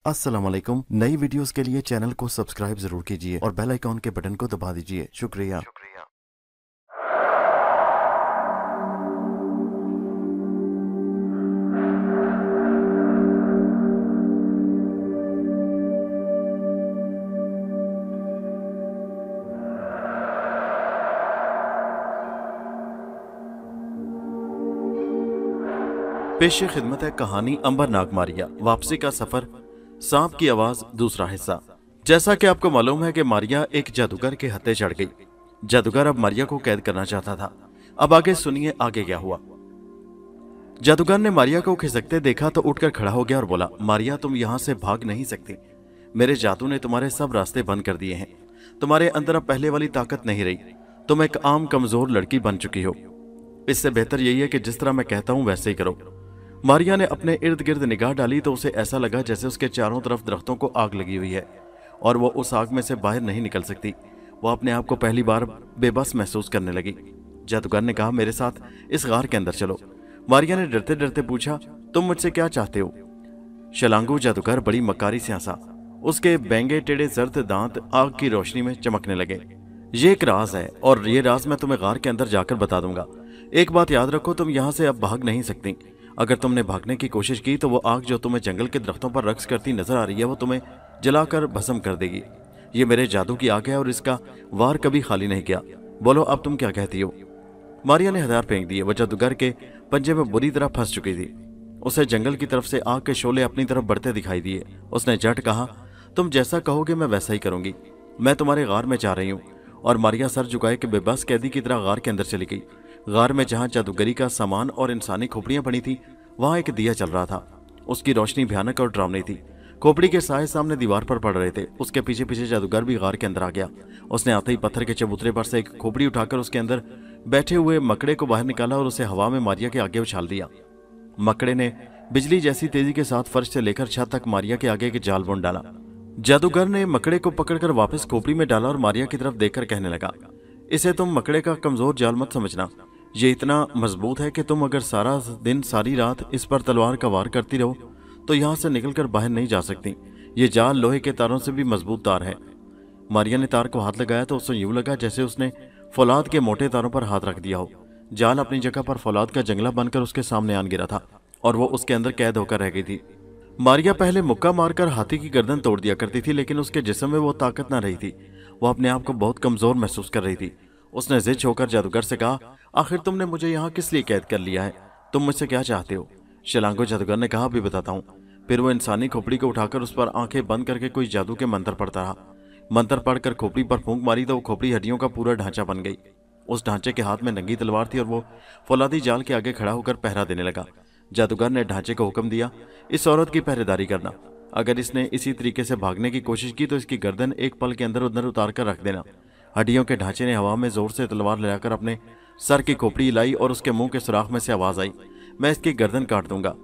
अस्सलाम वालेकुम। नई वीडियोस के लिए चैनल को सब्सक्राइब जरूर कीजिए और बेल आइकॉन के बटन को दबा दीजिए। शुक्रिया। पेश खिदमत है कहानी अंबरनाक मारिया, वापसी का सफर, सांप की आवाज, दूसरा हिस्सा। जैसा कि आपको मालूम है कि मारिया एक जादूगर के हत्थे चढ़ गई। जादूगर अब मारिया को कैद करना चाहता था। अब आगे सुनिए आगे क्या हुआ। जादूगर ने मारिया को खिसकते देखा तो उठकर खड़ा हो गया और बोला, मारिया तुम यहां से भाग नहीं सकती। मेरे जादू ने तुम्हारे सब रास्ते बंद कर दिए हैं। तुम्हारे अंदर अब पहले वाली ताकत नहीं रही। तुम एक आम कमजोर लड़की बन चुकी हो। इससे बेहतर यही है कि जिस तरह मैं कहता हूं वैसे ही करो। मारिया ने अपने इर्द गिर्द निगाह डाली तो उसे ऐसा लगा जैसे उसके चारों तरफ दरख्तों को आग लगी हुई है और वो उस आग में से बाहर नहीं निकल सकती। वो अपने आप को पहली बार बेबस महसूस करने लगी। जादूगर ने कहा, मेरे साथ इस गार के अंदर चलो। मारिया ने डरते डरते पूछा, तुम मुझसे क्या चाहते हो? शलांगू जादूगर बड़ी मकारी से हंसा। उसके बेंगे टेढ़े जर्द दांत आग की रोशनी में चमकने लगे। ये एक राज है और ये राज मैं तुम्हें गार के अंदर जाकर बता दूंगा। एक बात याद रखो, तुम यहां से अब भाग नहीं सकती। अगर तुमने भागने की कोशिश की तो वो आग जो तुम्हें जंगल के दरख्तों पर रक्स करती नजर आ रही है वो तुम्हें जलाकर भस्म कर देगी। ये मेरे जादू की आग है और इसका वार कभी खाली नहीं किया। बोलो अब तुम क्या कहती हो? मारिया ने हथियार फेंक दिए। वह जादूगर के पंजे में बुरी तरह फंस चुकी थी। उसे जंगल की तरफ से आग के शोले अपनी तरफ बढ़ते दिखाई दिए। उसने झट कहा, तुम जैसा कहोगे मैं वैसा ही करूंगी। मैं तुम्हारे गार में जा रही हूँ। और मारिया सर झुकाए कि बेबस कैदी की तरह गार के अंदर चली गई। गार में जहां जादूगरी का सामान और इंसानी खोपड़ियां पड़ी थी वहां एक दिया चल रहा था। उसकी रोशनी भयानक और डरावनी थी। खोपड़ी के साए सामने दीवार पर पड़ रहे थे। उसके पीछे पीछे जादूगर भी गार के अंदर आ गया। उसने आते ही पत्थर के चबूतरे पर से एक खोपड़ी उठाकर उसके अंदर बैठे हुए मकड़े को बाहर निकाला और उसे हवा में मारिया के आगे उछाल दिया। मकड़े ने बिजली जैसी तेजी के साथ फर्श से लेकर छत तक मारिया के आगे एक जाल बुन डाला। जादूगर ने मकड़े को पकड़कर वापस खोपड़ी में डाला और मारिया की तरफ देखकर कहने लगा, इसे तुम मकड़े का कमजोर जाल मत समझना। ये इतना मजबूत है कि तुम अगर सारा दिन सारी रात इस पर तलवार का वार करती रहो तो यहां से निकलकर बाहर नहीं जा सकती। ये जाल लोहे के तारों से भी मजबूत तार है। मारिया ने तार को हाथ लगाया तो उसे यूं लगा जैसे उसने फौलाद के मोटे तारों पर हाथ रख दिया हो। जाल अपनी जगह पर फौलाद का जंगला बनकर उसके सामने आन गिरा था और वो उसके अंदर कैद होकर रह गई थी। मारिया पहले मुक्का मारकर हाथी की गर्दन तोड़ दिया करती थी, लेकिन उसके जिस्म में वो ताकत न रही थी। वो अपने आप को बहुत कमजोर महसूस कर रही थी। उसने जिद होकर जादूगर से कहा, आखिर तुमने मुझे यहाँ किस लिए कैद कर लिया है? तुम मुझसे क्या चाहते हो? शलांगो जादूगर ने कहा, अभी बताता हूँ। फिर वो इंसानी खोपड़ी को उठाकर उस पर आंखें बंद करके कोई जादू के मंत्र पढ़ता रहा। मंत्र पढ़कर खोपड़ी पर फूंक मारी तो वो खोपड़ी हड्डियों का पूरा ढांचा बन गई। उस ढांचे के हाथ में नंगी तलवार थी और वो फौलादी जाल के आगे खड़ा होकर पहरा देने लगा। जादूगर ने ढांचे को हुक्म दिया, इस औरत की पहरेदारी करना। अगर इसने इसी तरीके से भागने की कोशिश की तो इसकी गर्दन एक पल के अंदर उधर उतार कर रख देना। हड्डियों के ढांचे ने हवा में जोर से तलवार लगाकर अपने सर की खोपड़ी हिलाई और उसके मुंह के सुराख में से आवाज आई, मैं इसकी गर्दन काट दूंगा।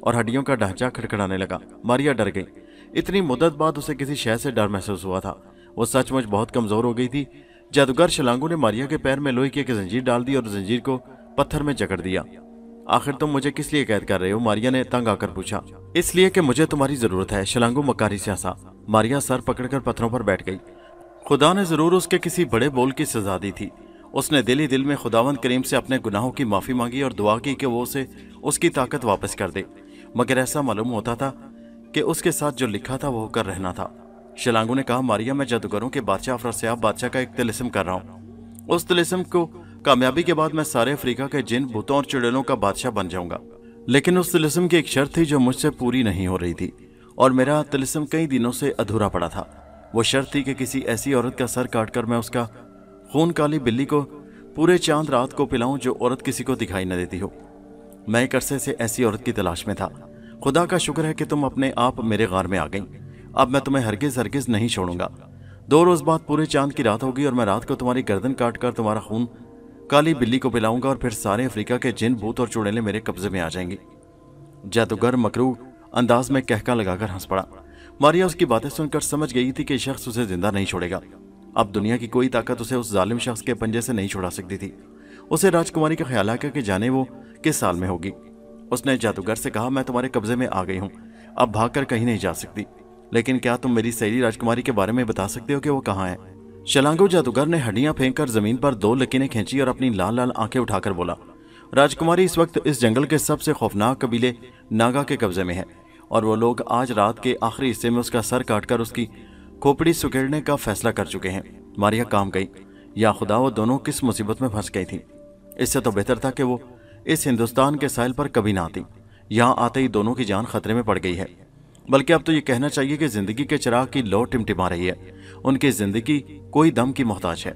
और हड्डियों का ढांचा खड़खड़ाने लगा। मारिया डर गई। इतनी मुद्दत बाद उसे किसी शय से डर महसूस हुआ था। वो सचमुच बहुत कमजोर हो गई थी। जादूगर शलांगू ने मारिया के पैर में लोहे की एक जंजीर डाल दी और जंजीर को पत्थर में जकड़ दिया। आखिर तुम मुझे किस लिए कैद कर रहे हो? मारिया ने तंग आकर पूछा। इसलिए कि मुझे तुम्हारी जरूरत है। शलांगू मकारी से हंसा। मारिया सर पकड़कर पत्थरों पर बैठ गई। खुदा ने जरूर उसके किसी बड़े बोल की सजा दी थी। उसने दिल ही दिल में खुदावंद करीम से अपने गुनाहों की माफी मांगी और दुआ की कि वो उसे उसकी ताकत वापस कर दे। मगर ऐसा मालूम होता था कि उसके साथ जो लिखा था वो होकर रहना था। शलांगू ने कहा, मारिया मैं जादूगरों के बादशाह अफरासियाब बादशाह का एक तिलिस्म कर रहा हूँ। उस तिलिस्म को कामयाबी के बाद मैं सारे अफ्रीका के जिन भूतों और चुड़ैलों का बादशाह बन जाऊंगा। लेकिन उस तिलिस्म की एक शर्त थी जो मुझसे पूरी नहीं हो रही थी और मेरा तिलिस्म कई दिनों से अधूरा पड़ा था। वो शर्त थी कि किसी ऐसी औरत का सर काटकर मैं उसका खून काली बिल्ली को पूरे चांद रात को पिलाऊं जो औरत किसी को दिखाई न देती हो। मैं एक अरसे से ऐसी औरत की तलाश में था। खुदा का शुक्र है कि तुम अपने आप मेरे गार में आ गई। अब मैं तुम्हें हरगिज हरगिज नहीं छोड़ूंगा। 2 रोज बाद पूरे चांद की रात होगी और मैं रात को तुम्हारी गर्दन काटकर तुम्हारा खून काली बिल्ली को पिलाऊंगा और फिर सारे अफ्रीका के जिन भूत और चुड़ैलें मेरे कब्जे में आ जाएंगी। जादूगर मकरू अंदाज में कहका लगाकर हंस पड़ा। मारिया उसकी बातें सुनकर समझ गई थी कि शख्स उसे जिंदा नहीं छोड़ेगा। अब दुनिया की कोई ताकत उसे उस जालिम शख्स के पंजे से नहीं छुड़ा सकती थी। उसे राजकुमारी का ख्याल आया कि जाने वो किस साल में होगी। उसने जादूगर से कहा, मैं तुम्हारे कब्जे में आ गई हूं, अब भागकर कहीं नहीं जा सकती। लेकिन क्या तुम मेरी सहेली राजकुमारी के बारे में बता सकते हो कि वो कहाँ है? शलांगो जादूगर ने हड्डियां फेंक कर जमीन पर 2 लकीरें खींची और अपनी लाल लाल आंखें उठाकर बोला, राजकुमारी इस वक्त इस जंगल के सबसे खौफनाक कबीले नागा के कब्जे में है और वो लोग आज रात के आखिरी हिस्से में उसका सर काटकर उसकी खोपड़ी सुकेड़ने का फैसला कर चुके हैं। मारिया काम गई। या खुदा, वो दोनों किस मुसीबत में फंस गई थी। इससे तो बेहतर था कि वो इस हिंदुस्तान के साहिल पर कभी ना आती। यहाँ आते ही दोनों की जान खतरे में पड़ गई है। बल्कि अब तो ये कहना चाहिए कि जिंदगी के चिराग की लौ टिमटिमा रही है। उनकी जिंदगी कोई दम की मोहताज है।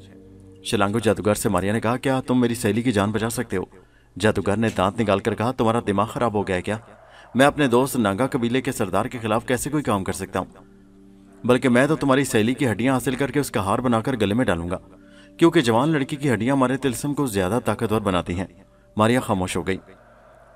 शलांगो जादूगर से मारिया ने कहा, क्या तुम मेरी सहेली की जान बचा सकते हो? जादूगर ने दांत निकालकर कहा, तुम्हारा दिमाग खराब हो गया है क्या? मैं अपने दोस्त नागा कबीले के सरदार के खिलाफ कैसे कोई काम कर सकता हूँ? बल्कि मैं तो तुम्हारी सहेली की हड्डियां हासिल करके उसका हार बनाकर गले में डालूंगा, क्योंकि जवान लड़की की हड्डियां हमारे तिलस्म को ज्यादा ताकतवर बनाती हैं। मारिया खामोश हो गई।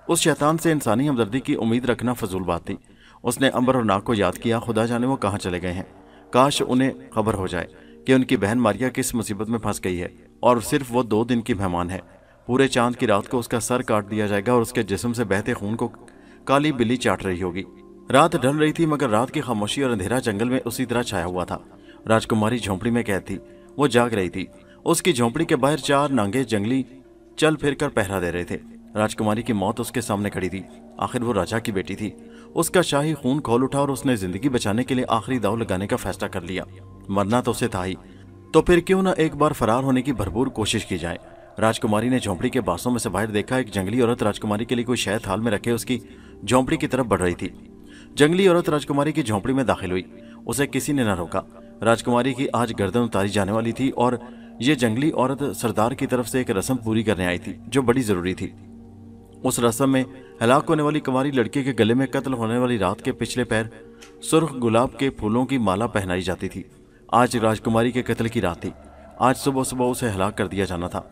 उस शैतान से इंसानी हमदर्दी की उम्मीद रखना फजूल बात थी। उसने अंबर और नाग को याद किया। खुदा जाने वो कहाँ चले गए हैं। काश उन्हें खबर हो जाए कि उनकी बहन मारिया किस मुसीबत में फंस गई है और सिर्फ वो 2 दिन की मेहमान है। पूरे चांद की रात को उसका सर काट दिया जाएगा और उसके जिस्म से बहते खून को काली बिल्ली चाट रही होगी। रात ढल रही थी, मगर रात की खामोशी और अंधेरा जंगल में उसी तरह छाया हुआ था। राजकुमारी झोंपड़ी में कैद थी। वो जाग रही थी। उसकी झोंपड़ी के बाहर 4 नांगे जंगली चल फिर कर पहरा दे रहे थे। राजकुमारी की मौत उसके सामने खड़ी थी। आखिर वो राजा की बेटी थी। उसका शाही खून खोल उठा और उसने जिंदगी बचाने के लिए आखिरी दाव लगाने का फैसला कर लिया। मरना तो उसे था ही, तो फिर क्यों ना एक बार फरार होने की भरपूर कोशिश की जाए। राजकुमारी ने झोंपड़ी के बासों में से बाहर देखा। एक जंगली औरत राजकुमारी के लिए कोई शहद थाल में रखे उसकी झोंपड़ी की तरफ बढ़ रही थी। जंगली औरत राजकुमारी की झोंपड़ी में दाखिल हुई। उसे किसी ने न रोका। राजकुमारी की आज गर्दन उतारी जाने वाली थी और ये जंगली औरत सरदार की तरफ से एक रस्म पूरी करने आई थी जो बड़ी जरूरी थी। उस रस्म में हलाक होने वाली कुंवारी लड़की के गले में कत्ल होने वाली रात के पिछले पैर सुर्ख गुलाब के फूलों की माला पहनाई जाती थी। आज राजकुमारी के कत्ल की रात थी। आज सुबह सुबह उसे हलाक कर दिया जाना था।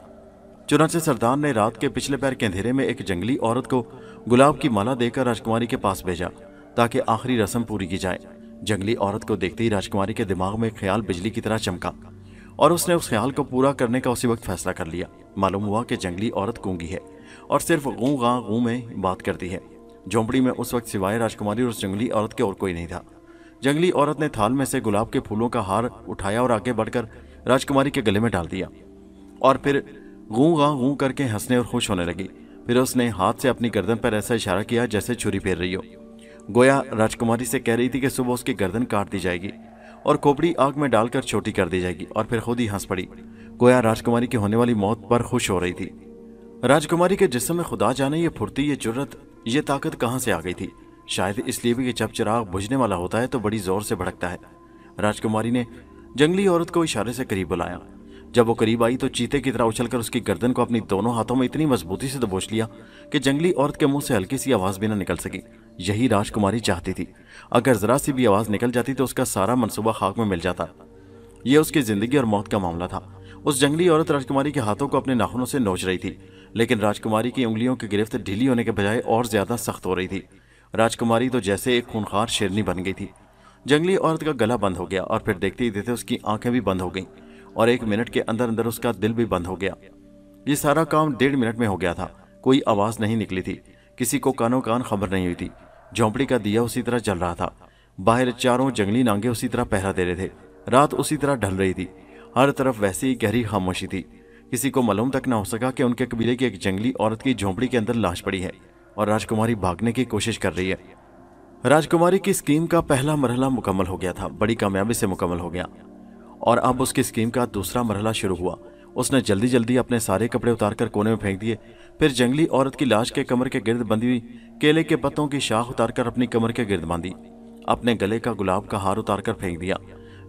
चुनाचे सरदार ने रात के पिछले पैर के अंधेरे में एक जंगली औरत को गुलाब की माला देकर राजकुमारी के पास भेजा ताकि आखिरी रस्म पूरी की जाए। जंगली औरत को देखते ही राजकुमारी के दिमाग में ख्याल बिजली की तरह चमका और उसने उस ख्याल को पूरा करने का उसी वक्त फैसला कर लिया। मालूम हुआ कि जंगली औरत गूंगी है और सिर्फ गूं गां गूं में बात करती है। झोंपड़ी में उस वक्त सिवाय राजकुमारी और उस जंगली औरत के और कोई नहीं था। जंगली औरत ने थाल में से गुलाब के फूलों का हार उठाया और आगे बढ़कर राजकुमारी के गले में डाल दिया और फिर गूं गां गूं करके हंसने और खुश होने लगी। फिर उसने हाथ से अपनी गर्दन पर ऐसा इशारा किया जैसे छुरी फेर रही हो। गोया राजकुमारी से कह रही थी कि सुबह उसकी गर्दन काट दी जाएगी और खोपड़ी आग में डालकर छोटी कर दी जाएगी, और फिर खुद ही हंस पड़ी। गोया राजकुमारी की होने वाली मौत पर खुश हो रही थी। राजकुमारी के जिस्म में खुदा जाने ये फुर्ती, ये जुर्रत, ये ताकत कहाँ से आ गई थी। शायद इसलिए भी कि जब चिराग बुझने वाला होता है तो बड़ी जोर से भड़कता है। राजकुमारी ने जंगली औरत को इशारे से करीब बुलाया। जब वो करीब आई तो चीते की तरह उछलकर उसकी गर्दन को अपनी दोनों हाथों में इतनी मजबूती से दबोच लिया कि जंगली औरत के मुंह से हल्की सी आवाज भी न निकल सकी। यही राजकुमारी चाहती थी। अगर जरा सी भी आवाज निकल जाती तो उसका सारा मंसूबा खाक में मिल जाता। यह उसकी जिंदगी और मौत का मामला था। उस जंगली औरत राजकुमारी के हाथों को अपने नाखूनों से नोच रही थी, लेकिन राजकुमारी की उंगलियों की गिरफ्त ढीली होने के बजाय और ज्यादा सख्त हो रही थी। राजकुमारी तो जैसे एक खूंखार शेरनी बन गई थी। जंगली औरत का गला बंद हो गया और फिर देखते ही देखते उसकी आंखें भी बंद हो गईं और 1 मिनट के अंदर अंदर उसका दिल भी बंद हो गया। ये सारा काम 1.5 मिनट में हो गया था। कोई आवाज नहीं निकली थी। किसी को कानों कान खबर नहीं हुई थी। झोंपड़ी का दिया उसी तरह जल रहा था। बाहर चारों जंगली नांगे उसी तरह पहरा दे रहे थे। रात उसी तरह ढल रही थी। हर तरफ वैसी ही गहरी खामोशी थी। किसी को मालूम तक न हो सका कि उनके कबीले की एक जंगली औरत की झोंपड़ी के अंदर लाश पड़ी है और राजकुमारी भागने की कोशिश कर रही है। राजकुमारी की स्कीम का पहला मरहला मुकम्मल हो गया था, बड़ी कामयाबी से मुकम्मल हो गया, और अब उसकी स्कीम का दूसरा मरहला शुरू हुआ। उसने जल्दी जल्दी अपने सारे कपड़े उतारकर कोने में फेंक दिए। फिर जंगली औरत की लाश के कमर के गिर्द बंधी हुई केले के पत्तों की शाख उतारकर अपनी कमर के गिर्द बांधी। अपने गले का गुलाब का हार उतारकर फेंक दिया।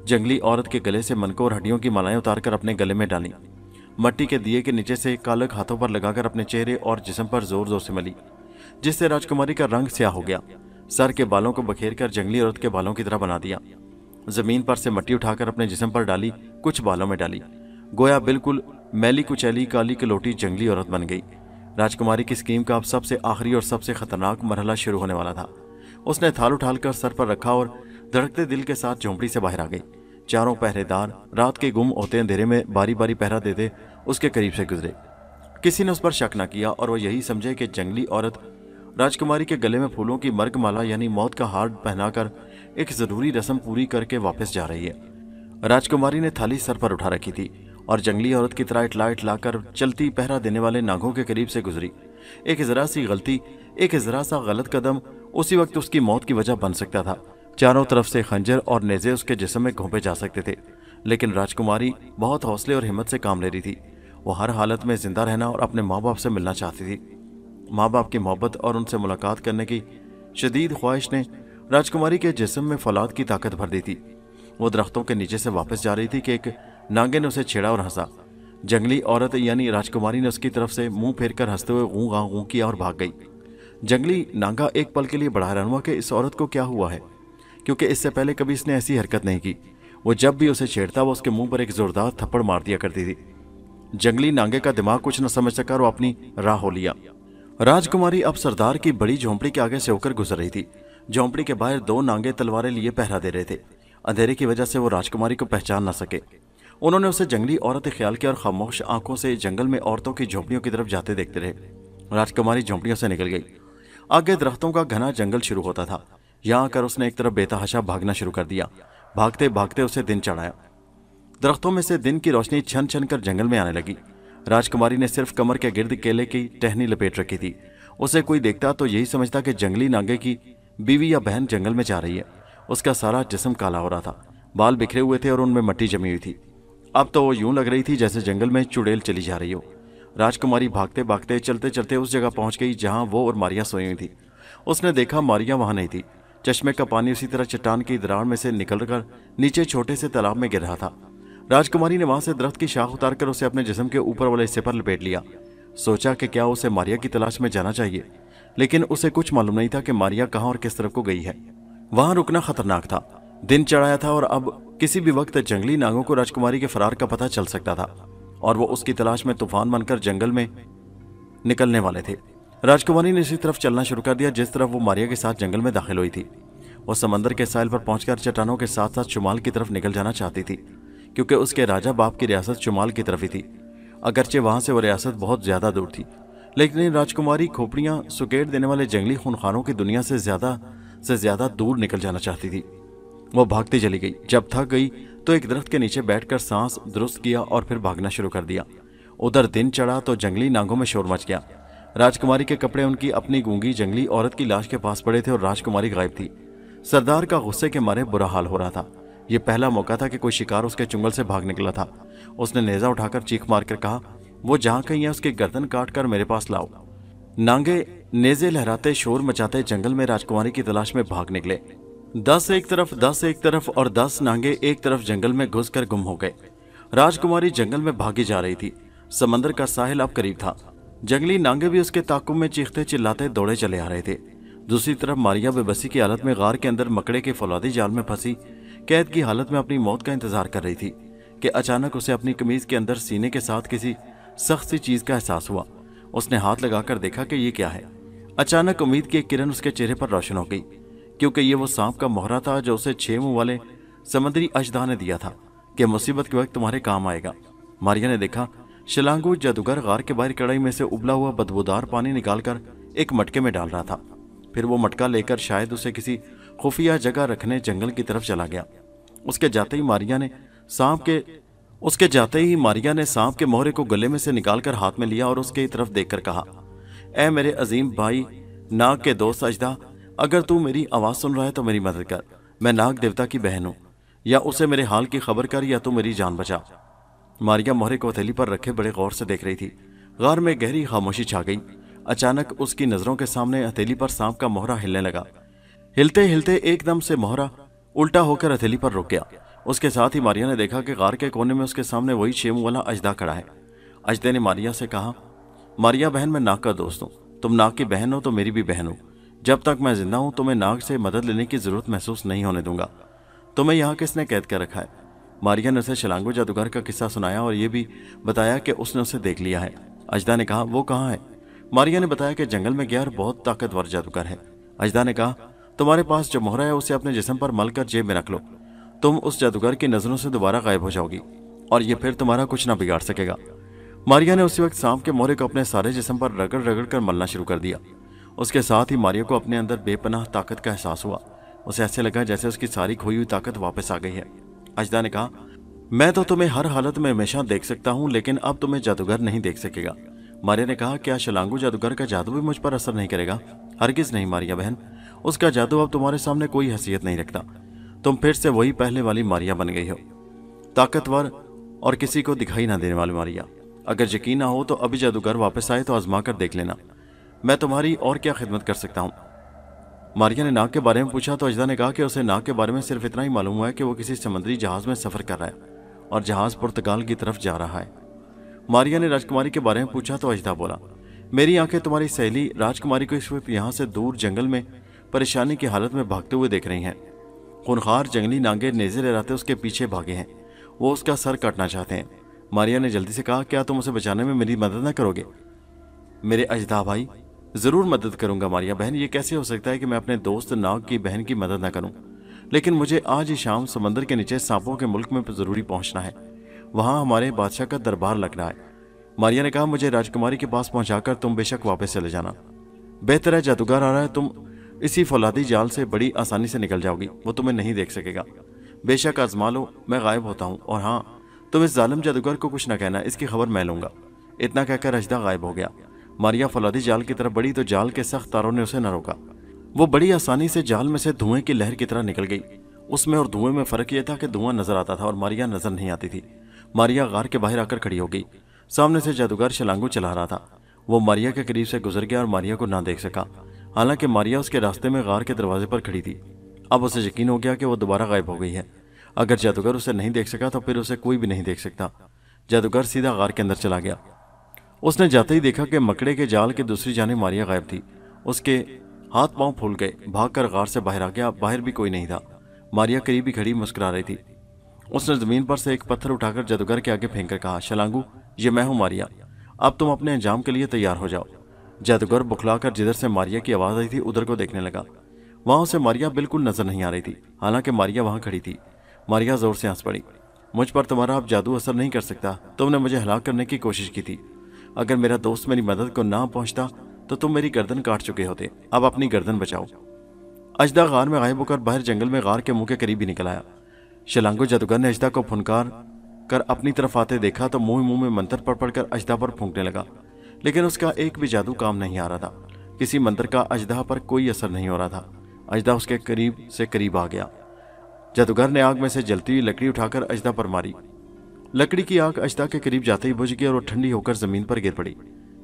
जंगली औरत के गले से मनकों और हड्डियों की मालाएं उतारकर अपने गले में डाली। मट्टी के दिए के नीचे से कालक हाथों पर लगाकर अपने चेहरे और जिस्म पर जोर जोर से मली, जिससे राजकुमारी का रंग स्याह हो गया। सर के बालों को बखेरकर जंगली औरत के बालों की तरह बना दिया। जमीन पर से मट्टी उठाकर अपने जिस्म पर डाली, कुछ बालों में डाली। गोया बिल्कुल मैली कुचैली काली कलोटी जंगली औरत बन गई। राजकुमारी की स्कीम का अब सबसे आखिरी और सबसे खतरनाक मरहला शुरू होने वाला था। उसने थाल उठाकर सर पर रखा और धड़कते दिल के साथ झोंपड़ी से बाहर आ गई। चारों पहरेदार रात के गुम होते अंधेरे में बारी बारी पहरा देते उसके करीब से गुजरे। किसी ने उस पर शक न किया और वह यही समझे कि जंगली औरत राजकुमारी के गले में फूलों की मर्ग माला यानी मौत का हार पहनाकर एक जरूरी रस्म पूरी करके वापस जा रही है। राजकुमारी ने थाली सर पर उठा रखी थी और जंगली औरत की तरह इटला इटला कर चलती पहरा देने वाले नागों के करीब से गुजरी। एक जरा सी गलती, एक जरा सा गलत कदम उसी वक्त उसकी मौत की वजह बन सकता था। चारों तरफ से खंजर और नेज़े उसके जिस्म में घोंपे जा सकते थे, लेकिन राजकुमारी बहुत हौसले और हिम्मत से काम ले रही थी। वो हर हालत में जिंदा रहना और अपने माँ बाप से मिलना चाहती थी। माँ बाप की मोहब्बत और उनसे मुलाकात करने की शदीद ख्वाहिश ने राजकुमारी के जिस्म में फौलाद की ताकत भर दी थी। वो दरख्तों के नीचे से वापस जा रही थी कि एक नांगे ने उसे छेड़ा और हंसा। जंगली औरत यानी राजकुमारी ने उसकी तरफ से मुंह फेर कर हंसते हुए गूं गां गूं किया और भाग गई। जंगली नांगा एक पल के लिए बड़ा हैरान हुआ कि इस औरत को क्या हुआ है, क्योंकि इससे पहले कभी इसने ऐसी हरकत नहीं की। वो जब भी उसे छेड़ता वो उसके मुंह पर एक जोरदार थप्पड़ मार दिया करती थी। जंगली नांगे का दिमाग कुछ न समझ सका और वो अपनी राह हो लिया। राजकुमारी अब सरदार की बड़ी झोंपड़ी के आगे से होकर गुजर रही थी। झोंपड़ी के बाहर दो नांगे तलवारें लिए पहरा दे रहे थे। अंधेरे की वजह से वो राजकुमारी को पहचान न सके। उन्होंने उसे जंगली औरत ख्याल किया और खामोश आंखों से जंगल में औरतों की झोंपड़ियों की तरफ जाते देखते रहे। राजकुमारी झोंपड़ियों से निकल गई। आगे दरख्तों का घना जंगल शुरू होता था। यहाँ आकर उसने एक तरफ बेतहाशा भागना शुरू कर दिया। भागते भागते उसे दिन चढ़ाया। दरख्तों में से दिन की रोशनी छन छन कर जंगल में आने लगी। राजकुमारी ने सिर्फ कमर के गिर्द केले की टहनी लपेट रखी थी। उसे कोई देखता तो यही समझता कि जंगली नांगे की बीवी या बहन जंगल में जा रही है। उसका सारा जिस्म काला हो रहा था, बाल बिखरे हुए थे और उनमें मट्टी जमी हुई थी। अब तो वो यूं लग रही थी जैसे जंगल में चुड़ैल चली जा रही हो। राजकुमारी भागते भागते चलते चलते उस जगह पहुंच गई जहां वो और मारिया सोई हुई थी। उसने देखा मारिया वहां नहीं थी। चश्मे का पानी उसी तरह चट्टान की दरार में से निकलकर नीचे छोटे से तालाब में गिर रहा था। राजकुमारी ने वहां से दरख्त की शाख उतारकर उसे अपने जिस्म के ऊपर वाले हिस्से पर लपेट लिया। सोचा कि क्या उसे मारिया की तलाश में जाना चाहिए, लेकिन उसे कुछ मालूम नहीं था कि मारिया कहां और किस तरफ को गई है। वहां रुकना खतरनाक था। दिन चढ़ाया था और अब किसी भी वक्त जंगली नागों को राजकुमारी के फरार का पता चल सकता था और वो उसकी तलाश में तूफान बनकर जंगल में निकलने वाले थे। राजकुमारी ने इसी तरफ चलना शुरू कर दिया जिस तरफ वो मारिया के साथ जंगल में दाखिल हुई थी। वो समंदर के साहिल पर पहुंचकर चट्टानों के साथ साथ शुमाल की तरफ निकल जाना चाहती थी, क्योंकि उसके राजा बाप की रियासत शुमाल की तरफ ही थी। अगरचे वहां से वो रियासत बहुत ज्यादा दूर थी, लेकिन राजकुमारी खोपड़ियां सुकेड़ देने वाले जंगली खूनखारों की दुनिया से ज्यादा दूर निकल जाना चाहती थी। वो भागती चली गई। जब थक गई तो एक दरख्त के नीचे बैठकर सांस दुरुस्त किया और फिर भागना शुरू कर दिया। उधर दिन चढ़ा तो जंगली नागों में शोर मच गया। राजकुमारी के कपड़े उनकी अपनी गूंगी जंगली औरत की लाश के पास पड़े थे और राजकुमारी गायब थी। सरदार का गुस्से के मारे बुरा हाल हो रहा था। यह पहला मौका था कि कोई शिकार उसके चुंगल से भाग निकला था। उसने नेजा उठाकर चीख मारकर कहा, वो जहां कहीं है उसकी गर्दन काट कर मेरे पास लाओ। नांगे नेजे लहराते शोर मचाते जंगल में राजकुमारी की तलाश में भाग निकले। 10 एक तरफ और 10 नांगे एक तरफ जंगल में घुसकर गुम हो गए। राजकुमारी जंगल में भागी जा रही थी। समंदर का साहिल अब करीब था। जंगली नांगे भी उसके ताकुब में चीखते चिल्लाते दौड़े चले आ रहे थे। दूसरी तरफ मारिया बेबसी की हालत में गार के अंदर मकड़े के फौलादी जाल में फंसी कैद की हालत में अपनी मौत का इंतजार कर रही थी कि अचानक उसे अपनी कमीज के अंदर सीने के साथ किसी सख्त सी चीज का एहसास हुआ। उसने हाथ लगाकर देखा कि ये क्या है। अचानक उम्मीद की एक किरण उसके चेहरे पर रोशन हो गई, क्योंकि ये वो सांप का मोहरा था जो उसे 6 मुंह वाले समुद्री अजदा ने दिया था कि मुसीबत के वक्त तुम्हारे काम आएगा। मारिया ने देखा शिलांगू जादूगर गार के बाहर कड़ाई में से उबला हुआ बदबूदार पानी निकालकर एक मटके में डाल रहा था। फिर वो मटका लेकर शायद उसे किसी खुफिया जगह रखने जंगल की तरफ चला गया। उसके जाते ही मारिया ने सांप के मोहरे को गले में से निकालकर हाथ में लिया और उसके तरफ देखकर कहा, ऐ मेरे अजीम भाई नाग के दोस्त अजदा, अगर तू मेरी आवाज सुन रहा है तो मेरी मदद कर। मैं नाग देवता की बहन हूं, या उसे मेरे हाल की खबर कर या तू मेरी जान बचा। मारिया मोहरे को हथेली पर रखे बड़े गौर से देख रही थी। गार में गहरी खामोशी छा गई। अचानक उसकी नजरों के सामने हथेली पर सांप का मोहरा हिलने लगा। हिलते हिलते एकदम से मोहरा उल्टा होकर हथेली पर रुक गया। उसके साथ ही मारिया ने देखा कि गार के कोने में उसके सामने वही 6 मुंह वाला अजदा खड़ा है। अजदे ने मारिया से कहा, मारिया बहन, मैं नाग का दोस्त हूँ। तुम नाग की बहन हो तो मेरी भी बहन हो। जब तक मैं जिंदा हूं तुम्हें नाग से मदद लेने की जरूरत महसूस नहीं होने दूंगा। तुम्हें यहाँ किसने कैद कर रखा है? मारिया ने उसे शिलांगू जादूगर का किस्सा सुनाया और ये भी बताया कि उसने उसे देख लिया है। अजदा ने कहा, वो कहाँ है? मारिया ने बताया कि जंगल में गया और बहुत ताकतवर जादूगर है। अजदा ने कहा, तुम्हारे पास जो मोहरा है उसे अपने जिस्म पर मल कर जेब में रख लो। तुम उस जादूगर की नजरों से दोबारा गायब हो जाओगी और ये फिर तुम्हारा कुछ ना बिगाड़ सकेगा। मारिया ने उसी वक्त सांप के मोहरे को अपने सारे जिस्म पर रगड़ रगड़ कर मलना शुरू कर दिया। اس کے ساتھ ہی ماریا کو اپنے اندر بے پناہ طاقت کا احساس ہوا۔ اسے ایسے لگا جیسے اس کی ساری کھوئی ہوئی طاقت واپس آ گئی ہے۔ اجدا نے کہا، میں تو تمہیں ہر حالت میں ہمیشہ دیکھ سکتا ہوں، لیکن اب تمہیں جادوگر نہیں دیکھ سکے گا۔ ماریا نے کہا، کیا شلانگو جادوگر کا جادو بھی مجھ پر اثر نہیں کرے گا؟ ہرگز نہیں ماریا بہن، اس کا جادو اب تمہارے سامنے کوئی حیثیت نہیں رکھتا۔ تم پھر سے وہی پہلے والی ماریا بن گئی ہو، طاقتور اور کسی کو دکھائی نہ دینے والی ماریا۔ اگر یقین نہ ہو تو ابھی جادوگر واپس آئے تو آزما کر دیکھ لینا، میں تمہاری اور کیا خدمت کر سکتا ہوں۔ ماریا نے ناگ کے بارے میں پوچھا تو اجدا نے کہا کہ اسے ناگ کے بارے میں صرف اتنا ہی معلوم ہوا ہے کہ وہ کسی سمندری جہاز میں سفر کر رہا ہے اور جہاز پرتگال کی طرف جا رہا ہے۔ ماریا نے راجکماری کے بارے میں پوچھا تو اجدا بولا، میری آنکھیں تمہاری سہیلی راجکماری کو اس وقت یہاں سے دور جنگل میں پریشانی کی حالت میں بھاگتے ہوئے دیکھ رہی ہیں۔ خونخوار جنگلی نانگے نیزے لہراتے اس کے پیچھے بھاگے ہیں، وہ اس کا سر کاٹنا چاہتے ہیں۔ ماریا نے جلدی سے کہا، کیا تم اسے بچانے میں میری مدد نہ کرو گے؟ میرے اجدا بھائی، ضرور مدد کروں گا ماریا بہن، یہ کیسے ہو سکتا ہے کہ میں اپنے دوست ناگ کی بہن کی مدد نہ کروں؟ لیکن مجھے آج ہی شام سمندر کے نیچے سانپوں کے ملک میں ضروری پہنچنا ہے، وہاں ہمارے بادشاہ کا دربار لگ رہا ہے۔ ماریا نے کہا، مجھے راجکماری کے پاس پہنچا کر تم بے شک واپس چلے جانا، بہتر ہے جادوگر آ رہا ہے، تم اسی فولادی جال سے بڑی آسانی سے نکل جاؤ گی، وہ تمہیں نہیں دیکھ سکے گا۔ بے شک آزما لو، میں غائب ہوتا ہوں، اور ہاں تم اس ظالم جادوگر کو کچھ نہ کہنا، اس کی خبر میں لوں گا۔ اتنا کہہ کر اجدا غائب ہو گیا۔ ماریا فولادی جال کی طرف بڑھی تو جال کے سخت تاروں نے اسے نہ روکا، وہ بڑی آسانی سے جال میں سے دھوئیں کی لہر کی طرح نکل گئی۔ اس میں اور دھوئیں میں فرق یہ تھا کہ دھواں نظر آتا تھا اور ماریا نظر نہیں آتی تھی۔ ماریا غار کے باہر آ کر کھڑی ہو گئی، سامنے سے جادوگر شلانگو چلا رہا تھا۔ وہ ماریا کے قریب سے گزر گیا اور ماریا کو نہ دیکھ سکا، حالانکہ ماریا اس کے راستے میں غار کے دروازے پر کھڑی تھی۔ اب اسے یقین ہو گیا کہ وہ دوبارہ غائب ہو گئی ہے۔ اگر جادوگر اسے نہیں دیکھ سکا تو پھر اسے کوئی بھی نہیں دیکھ سکتا۔ جادوگر سیدھا غار کے اندر چلا گیا۔ اس نے جاتے ہی دیکھا کہ مکڑے کے جال کے دوسری جانب ماریا غائب تھی۔ اس کے ہاتھ پاؤں پھول گئے، بھاگ کر غار سے باہر آ گیا، باہر بھی کوئی نہیں تھا۔ ماریا قریب ہی کھڑی مسکرا رہی تھی۔ اس نے زمین پر سے ایک پتھر اٹھا کر جادوگر کے آگے پھینک کر کہا، شلانگو، یہ میں ہوں ماریا، اب تم اپنے انجام کے لیے تیار ہو جاؤ۔ جادوگر بکھلا کر جدھر سے ماریا کی آواز آئی تھی ادھر کو دیکھنے لگا۔ وہاں سے ماریا بالکل نظر نہیں آ رہی تھی، حالانکہ ماریا وہاں کھڑی تھی۔ ماریا زور سے ہنس پڑی، مجھ پر تمہارا اب جادو اثر نہیں کر سکتا، تم نے مجھے ہلاک کرنے کی کوشش کی تھی، اگر میرا دوست میری مدد کو نہ پہنچتا تو تم میری گردن کاٹ چکے ہوتے، اب اپنی گردن بچاؤ۔ اجدا غار میں غائب ہو کر باہر جنگل میں غار کے منہ کے قریب ہی نکل آیا۔ شلانگو جادوگر نے اجدا کو پھنکار کر اپنی طرف آتے دیکھا تو منہ میں منتر پڑھ کر اجدا پر پھونکنے لگا، لیکن اس کا ایک بھی جادو کام نہیں آ رہا تھا۔ کسی منتر کا اجدا پر کوئی اثر نہیں ہو رہا تھا۔ اجدا اس کے قریب سے قریب آ گیا۔ جادوگر نے آگ میں سے جلتی ہوئی لکڑی اٹھا کر اجدا پر ماری۔ لکڑی کی آگ اجدا کے قریب جاتے ہی بجھ گئی اور وہ ٹھنڈی ہو کر زمین پر گر پڑی۔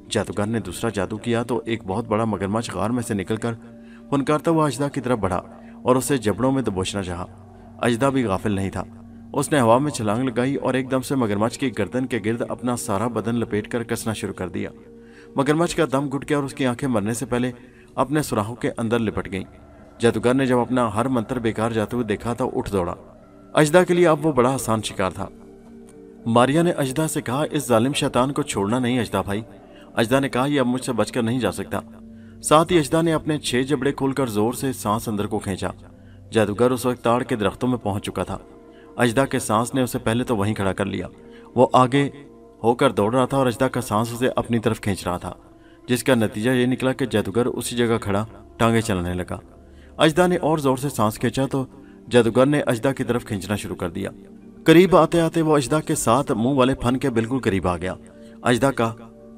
جادوگر نے دوسرا جادو کیا تو ایک بہت بڑا مگرمچھ غار میں سے نکل کر پھنکارتا ہوا اجدا کی طرف بڑھا اور اسے جبڑوں میں دبوچنا چاہا۔ اجدا بھی غافل نہیں تھا، اس نے ہوا میں چھلانگ لگائی اور ایک دم سے مگرمچھ کی گردن کے گرد اپنا سارا بدن لپیٹ کر کسنا شروع کر دیا۔ مگرمچھ کا دم گھٹ گیا اور اس کی آنکھیں مرنے سے پہلے اپنے سوراخوں کے اندر لپٹ گئیں۔ جادوگر نے جب اپنا ہر منتر بیکار جاتے ہوئے دیکھا تو اٹھ دوڑا۔ اجدا کے لیے اب وہ بڑا آسان شکار تھا۔ ماریا نے اجدا سے کہا، اس ظالم شیطان کو چھوڑنا نہیں اجدا بھائی۔ اجدا نے کہا، یہ اب مجھ سے بچ کر نہیں جا سکتا۔ ساتھ ہی اجدا نے اپنے 6 جبڑے کھول کر زور سے سانس اندر کو کھینچا۔ جادوگر اس وقت تاڑ کے درختوں میں پہنچ چکا تھا۔ اجدا کے سانس نے اسے پہلے تو وہیں کھڑا کر لیا۔ وہ آگے ہو کر دوڑ رہا تھا اور اجدا کا سانس اسے اپنی طرف کھینچ رہا تھا، جس کا نتیجہ یہ نکلا کہ جادوگر اسی جگہ کھڑا ٹانگیں چلانے لگا۔ اجدا نے اور زور سے سانس کھینچا تو جادوگر نے اجدا کی طرف کھینچنا شروع کر دیا۔ قریب آتے آتے وہ اجدا کے ساتھ منہ والے پھن کے بالکل قریب آ گیا۔ اجدا کا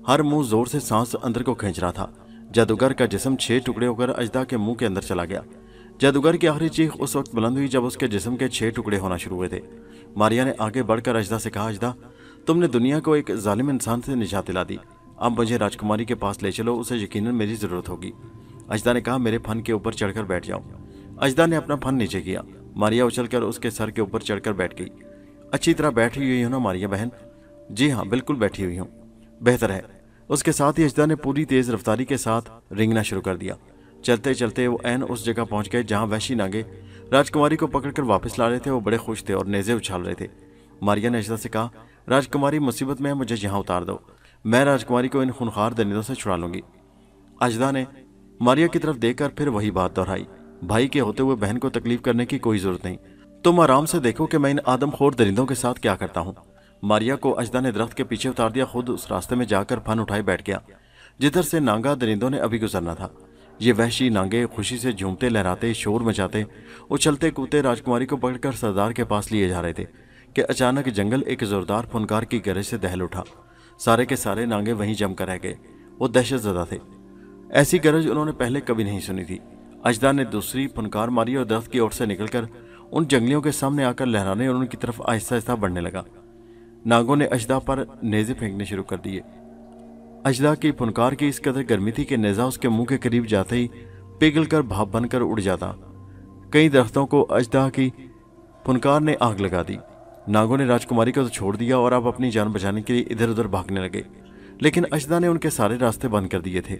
ہر منہ زور سے سانس اندر کو کھینچ رہا تھا۔ جادوگر کا جسم 6 ٹکڑے ہو کر اجدا کے منہ کے اندر چلا گیا۔ جادوگر کی آخری چیخ اس وقت بلند ہوئی جب اس کے جسم کے 6 ٹکڑے ہونا شروع ہوئے تھے۔ ماریا نے آگے بڑھ کر اجدا سے کہا، اجدا، تم نے دنیا کو ایک ظالم انسان سے نجات دلا دی، اب مجھے راجکماری کے پاس لے چلو، اسے یقیناً میری ضرورت ہوگی۔ اجدا نے کہا، میرے پھن کے اوپر چڑھ کر بیٹھ جاؤ۔ اجدا نے اپنا پھن نیچے کیا۔ ماریا اچھل کر اس کے سر کے اوپر چڑھ کر بیٹھ گئی۔ اچھی طرح بیٹھی ہوئی ہوں نا ماریا بہن؟ جی ہاں، بالکل بیٹھی ہوئی ہوں۔ بہتر ہے۔ اس کے ساتھ ہی اجدا نے پوری تیز رفتاری کے ساتھ رینگنا شروع کر دیا۔ چلتے چلتے وہ عین اس جگہ پہنچ گئے جہاں وحشی ناگے راجکماری کو پکڑ کر واپس لا رہے تھے۔ وہ بڑے خوش تھے اور نیزے اچھال رہے تھے۔ ماریا نے اجدا سے کہا، راجکماری مصیبت میں ہے، مجھے یہاں اتار دو، میں راجکماری کو ان خونخوار درندوں سے چھڑا لوں گی۔ اجدا نے ماریا کی طرف دیکھ کر پھر وہی بات دہرائی، بھائی کے ہوتے ہوئے بہن کو تکلیف کرنے کی کوئی ضرورت نہیں، تم آرام سے دیکھو کہ میں ان آدم خور درندوں کے ساتھ کیا کرتا ہوں۔ ماریا کو اجدا نے درخت کے پیچھے اتار دیا، خود اس راستے میں جا کر پھن اٹھائے بیٹھ گیا جدھر سے نانگا درندوں نے ابھی گزرنا تھا۔ ये वहशी नांगे खुशी से झूमते लहराते शोर मचाते उछलते कूदते राजकुमारी को पकड़कर सरदार के पास लिए जा रहे थे कि अचानक जंगल एक जोरदार फुनकार की गरज से दहल उठा। सारे के सारे नांगे वहीं जमकर रह गए। वो दहशत ज़दा थे। ऐसी गरज उन्होंने पहले कभी नहीं सुनी थी। अजदा ने दूसरी फुनकार मारी और दरख्त की ओर से निकलकर उन जंगलियों के सामने आकर लहराने और उनकी तरफ आहिस्ता आहिस्ता बढ़ने लगा। नागों ने अजदा पर नेज़े फेंकने शुरू कर दिए। अजदा की फुनकार की इस कदर गर्मी थी कि नेज़ा उसके मुंह के करीब जाते ही पिघल कर भाप बनकर उड़ जाता। कई दरख्तों को अजदा की फुनकार ने आग लगा दी। नागों ने राजकुमारी को तो छोड़ दिया और अब अपनी जान बचाने के लिए इधर उधर भागने लगे, लेकिन अजदा ने उनके सारे रास्ते बंद कर दिए थे।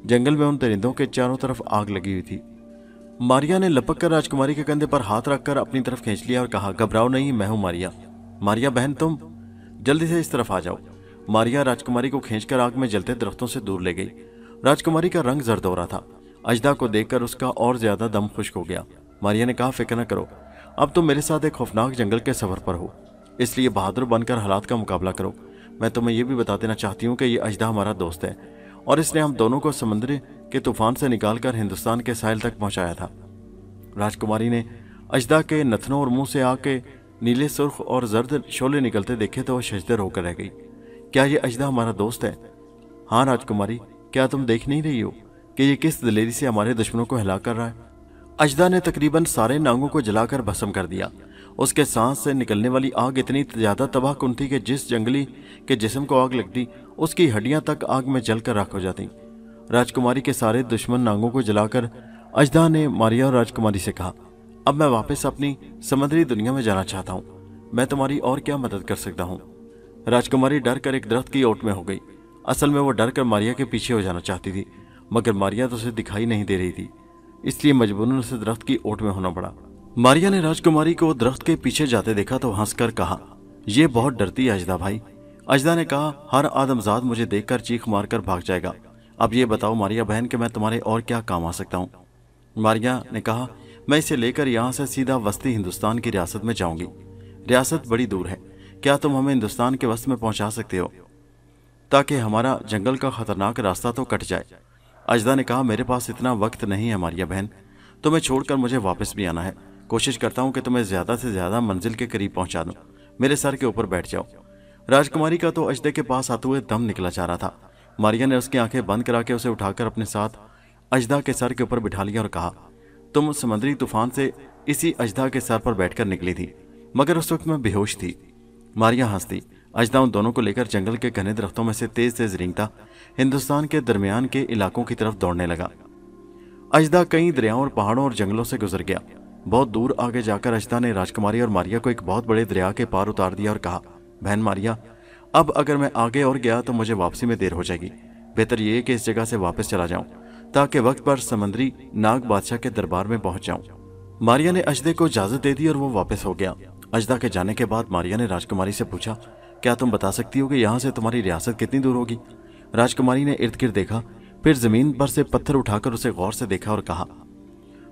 जंगल में उन परिंदों के चारों तरफ आग लगी हुई थी। मारिया ने लपक कर राजकुमारी के कंधे पर हाथ रखकर अपनी तरफ खींच लिया और कहा, घबराओ नहीं, मैं हूं मारिया। मारिया बहन, तुम जल्दी से इस तरफ आ जाओ। मारिया राजकुमारी को खींचकर आग में जलते दरख्तों से दूर ले गई। राजकुमारी का रंग जर्द हो रहा था। अजदा को देखकर उसका और ज्यादा दम खुश्क हो गया। मारिया ने कहा, फिक्र न करो, अब तुम मेरे साथ एक खौफनाक जंगल के सफर पर हो, इसलिए बहादुर बनकर हालात का मुकाबला करो। मैं तुम्हें यह भी बता देना चाहती हूँ कि ये अजदा हमारा दोस्त है और इसने हम दोनों को समुद्र के तूफान से निकालकर हिंदुस्तान के साहिल तक पहुंचाया था। राजकुमारी ने अजदा के नथनों और मुंह से आग के नीले सुर्ख और जर्द शोले निकलते देखे तो वह शजदर होकर रह गई। क्या ये अजदा हमारा दोस्त है? हाँ राजकुमारी, क्या तुम देख नहीं रही हो कि ये किस दिलेरी से हमारे दुश्मनों को हिला कर रहा है? अजदा ने तकरीबन सारे नांगों को जलाकर भस्म कर दिया। उसके सांस से निकलने वाली आग इतनी ज्यादा तबाहकुन थी कि जिस जंगली के जिस्म को आग लगती उसकी हड्डियां तक आग में जलकर राख हो जाती। राजकुमारी के सारे दुश्मन नांगों को जलाकर अजदा ने मारिया और राजकुमारी से कहा, अब मैं वापस अपनी समुद्री दुनिया में जाना चाहता हूँ। मैं तुम्हारी और क्या मदद कर सकता हूँ? राजकुमारी डर कर एक दरख्त की ओट में हो गई। असल में वो डर कर मारिया के पीछे हो जाना चाहती थी, मगर मारिया तो उसे दिखाई नहीं दे रही थी, इसलिए मजबूरन उसे दरख्त की ओट में होना पड़ा। मारिया ने राजकुमारी को दरख्त के पीछे जाते देखा तो हंसकर कहा, यह बहुत डरती है अजदा भाई। अजदा ने कहा, हर आदमजाद मुझे देखकर चीख मारकर भाग जाएगा। अब ये बताओ मारिया बहन कि मैं तुम्हारे और क्या काम आ सकता हूँ? मारिया ने कहा, मैं इसे लेकर यहाँ से सीधा वस्ती हिंदुस्तान की रियासत में जाऊंगी। रियासत बड़ी दूर है, क्या तुम हमें हिंदुस्तान के वस्त में पहुंचा सकते हो ताकि हमारा जंगल का खतरनाक रास्ता तो कट जाए? अजदा ने कहा, मेरे पास इतना वक्त नहीं है मारिया बहन, तुम्हें छोड़कर मुझे वापस भी आना है। कोशिश करता हूँ कि तुम्हें ज्यादा से ज्यादा मंजिल के करीब पहुंचा दूं। मेरे सर के ऊपर बैठ जाओ। राजकुमारी का तो अजदे के पास आते हुए दम निकला जा रहा था। मारिया ने उसकी आंखें बंद करा के उसे उठाकर अपने साथ अजदा के सर के ऊपर बिठा लिया और कहा, तुम समुद्री तूफान से इसी अजदा के सर पर बैठकर निकली थी, मगर उस वक्त मैं बेहोश थी। मारिया हंसती। अजदा उन दोनों को लेकर जंगल के घने दरख्तों में से तेज तेज रेंगता हिंदुस्तान के दरमियान के इलाकों की तरफ दौड़ने लगा। अजदा कई दरियाओं और पहाड़ों और जंगलों से गुजर गया। बहुत दूर आगे जाकर अजदा ने राजकुमारी और मारिया को एक बहुत बड़े दरिया के पार उतार दिया और कहा, बहन मारिया, अब अगर मैं आगे और गया तो मुझे वापसी में देर हो जाएगी। बेहतर ये है कि इस जगह से वापस चला जाऊं ताकि वक्त पर समंदरी नाग बादशाह के दरबार में पहुंच जाऊं। मारिया ने अजदे को इजाजत दे दी और वो वापस हो गया। अजदा के जाने के बाद मारिया ने राजकुमारी से पूछा, क्या तुम बता सकती हो कि यहाँ से तुम्हारी रियासत कितनी दूर होगी? राजकुमारी ने इर्द गिर्द देखा, फिर जमीन पर से पत्थर उठाकर उसे गौर से देखा और कहा,